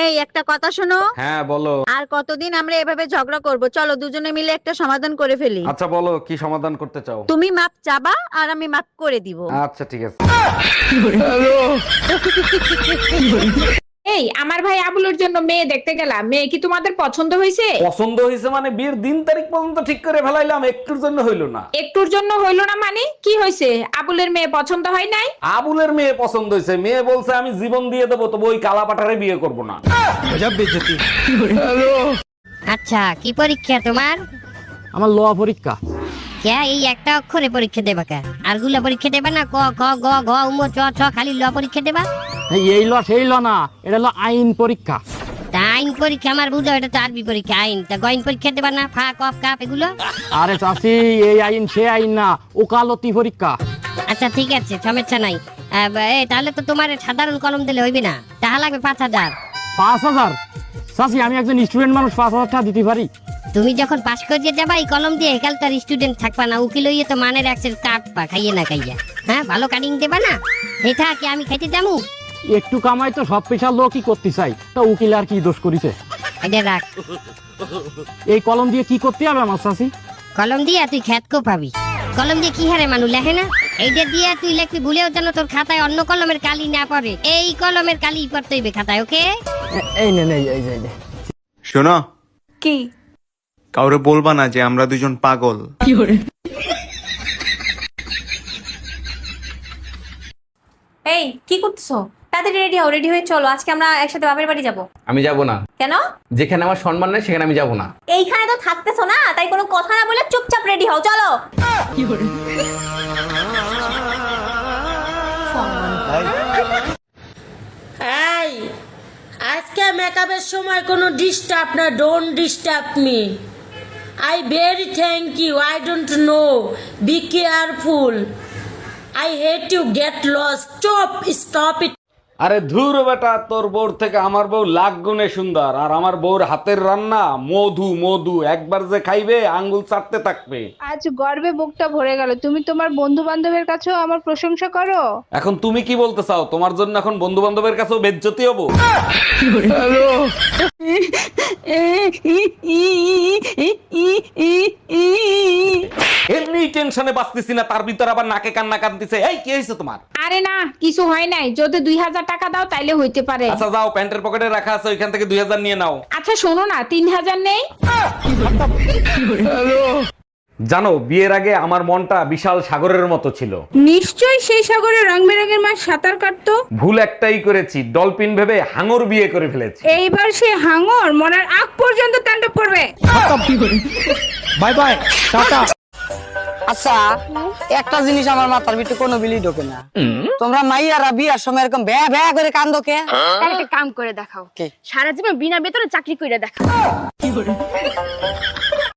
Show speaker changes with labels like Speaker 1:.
Speaker 1: এই একটা কথা শোনো।
Speaker 2: হ্যাঁ বলো।
Speaker 1: আর কতদিন আমরা এভাবে ঝগড়া করব? চলো দুজনে মিলে একটা সমাধান করে ফেলি।
Speaker 2: আচ্ছা বলো, কি সমাধান করতে চাও?
Speaker 1: তুমি মাপ চাবা আর আমি মাপ করে দিব।
Speaker 2: আচ্ছা ঠিক আছে।
Speaker 3: এই আমার ভাই আবুলের জন্য মেয়ে দেখতে গেলাম, মেয়ে কি তোমাদের পছন্দ হয়েছে?
Speaker 2: পছন্দ হয়েছে মানে বিয়ের দিন তারিখ পর্যন্ত ঠিক করে ফেলাইলাম, একটুর জন্য হইলো না।
Speaker 3: একটুর জন্য হইলো না মানে কি হয়েছে? আবুলের মেয়ে পছন্দ হয় নাই?
Speaker 2: আবুলের মেয়ে পছন্দ হয়েছে, মেয়ে বলছে আমি জীবন দিয়ে দেবো, তবু ওই কালা পাঠারে বিয়ে করবো না।
Speaker 4: আচ্ছা কি পরীক্ষা তোমার?
Speaker 5: আমার ল পরীক্ষা।
Speaker 4: কে এই একটা অক্ষরে পরীক্ষা দেবা কে? আর গুলা পরীক্ষা দেবা না? ক খ গ ঘ উম চ ছ খালি ল পরীক্ষা দেবা?
Speaker 5: এই ল সেই ল না, এটা হলো আইন পরীক্ষা।
Speaker 4: তা আইন পরীক্ষা আমার বুঝো, এটা তো আরবি পরীক্ষা। আইন তা গইন পরীক্ষা দেবা না? ফা কফ কাপ এগুলো?
Speaker 5: আরে চাচি, এই আইন সে আইন না, ওকালতি পরীক্ষা।
Speaker 4: আচ্ছা ঠিক আছে, সমস্যা নাই। তাহলে তো তোমার সাধারণ কলম দিলে হইবে না, টাকা লাগবে 5,000।
Speaker 5: 5,000? চাচি আমি একজন স্টুডেন্ট মানুষ, 5,000 টাকা দিতে পারি?
Speaker 4: তুমি যখন পাস করিয়ে যাবা এই কলম দিয়ে, একাল তার স্টুডেন্ট থাকবা না, উকিল হইয়ে তো মানের একসের কাটবা, খাইয়ে না খাইয়া। হ্যাঁ ভালো কাটিং দেবা না? এটা কি আমি খাইতে যাবো?
Speaker 5: একটু কামাই তো সব পেশার লোকই করতে চাই, তা উকিল আর কি দোষ করিছে?
Speaker 4: এটা রাখ।
Speaker 5: এই কলম দিয়ে কি করতে হবে আমার চাচি?
Speaker 4: কলম দিয়ে তুই খ্যাতকো পাবি। কলম দিয়ে কি হারে মানুষ লেখে না? এইটা দিয়ে তুই লেখবি, ভুলেও যেন তোর খাতায় অন্য কলমের কালি না পড়ে। এই কলমের কালি পড়তে হইবে খাতায়, ওকে?
Speaker 5: এই নে নে, এই যে
Speaker 6: শোনো,
Speaker 3: কি?
Speaker 6: কাউরে বলবা না যে আমরা দুজন পাগল।
Speaker 7: এই কি করতেছো? তাড়াতাড়ি রেডি হও, রেডি হয়ে চলো, আজকে আমরা একসাথে বাপের বাড়ি যাব।
Speaker 2: আমি যাব না।
Speaker 7: কেন?
Speaker 2: যেখানে আমার সম্মান নেই সেখানে আমি যাব না।
Speaker 7: এইখানে তো থাকতেছো না, তাই কোনো কথা না বলে চুপচাপ রেডি হও, চলো।
Speaker 8: এই আজকে মেকআপের সময় কোনো ডিস্টার্ব না, don't disturb me. I very thank you, I don't know, be careful, I hate you, get lost, stop it.
Speaker 2: আরে ধুর বেটা, তোর বউর থেকে আমার বউ লাখ গুণে সুন্দর, আর আমার বউর হাতের রান্না মধু মধু, একবার যে খাইবে আঙ্গুল চাটতে থাকবে।
Speaker 9: আজ গর্বে বুকটা ভরে গেল। তুমি তোমার বন্ধু বান্ধবের কাছেও আমার প্রশংসা করো।
Speaker 2: এখন তুমি কি বলতে চাও? তোমার জন্য এখন বন্ধু বান্ধবের কাছেও বেজ্জতি হবো? এমনি টেনশনে বাঁচতেছি না, তার ভিতর আবার নাকে কান্না কাঁদতেছে। এই কি হয়েছে তোমার?
Speaker 3: আরে না, কিছু হয় নাই। যদি 2,000 টাকা দাও তাইলে হইতে পারে।
Speaker 2: আচ্ছা যাও, প্যান্টের পকেটে রাখা আছে, ওইখান থেকে 2,000 নিয়ে নাও।
Speaker 3: আচ্ছা শোনো না, 3,000 নেই?
Speaker 2: জানো, বিয়ের আগে আমার মনটা বিশাল সাগরের মতো ছিল।
Speaker 9: নিশ্চয়ই সেই সাগরে রং বেরঙের মাছ সাঁতার কাটতো।
Speaker 2: ভুল একটাই করেছি, ডলফিন ভেবে হাঙর বিয়ে করে ফেলেছি।
Speaker 9: এইবার সে হাঙর মরার আগ পর্যন্ত তাণ্ডব করবে।
Speaker 5: Bye bye, tata.
Speaker 10: আচ্ছা একটা জিনিস আমার মাথার ভিতরে কোনো বিলি ঢোকে না, তোমরা মাইয়ারা বিয়ার সময় এরকম ভ্যা ভ্যা করে কান্দো কে?
Speaker 9: একটা কাম করে দেখাও,
Speaker 10: কি?
Speaker 9: সারা জীবন বিনা বেতনে চাকরি করে দেখাও।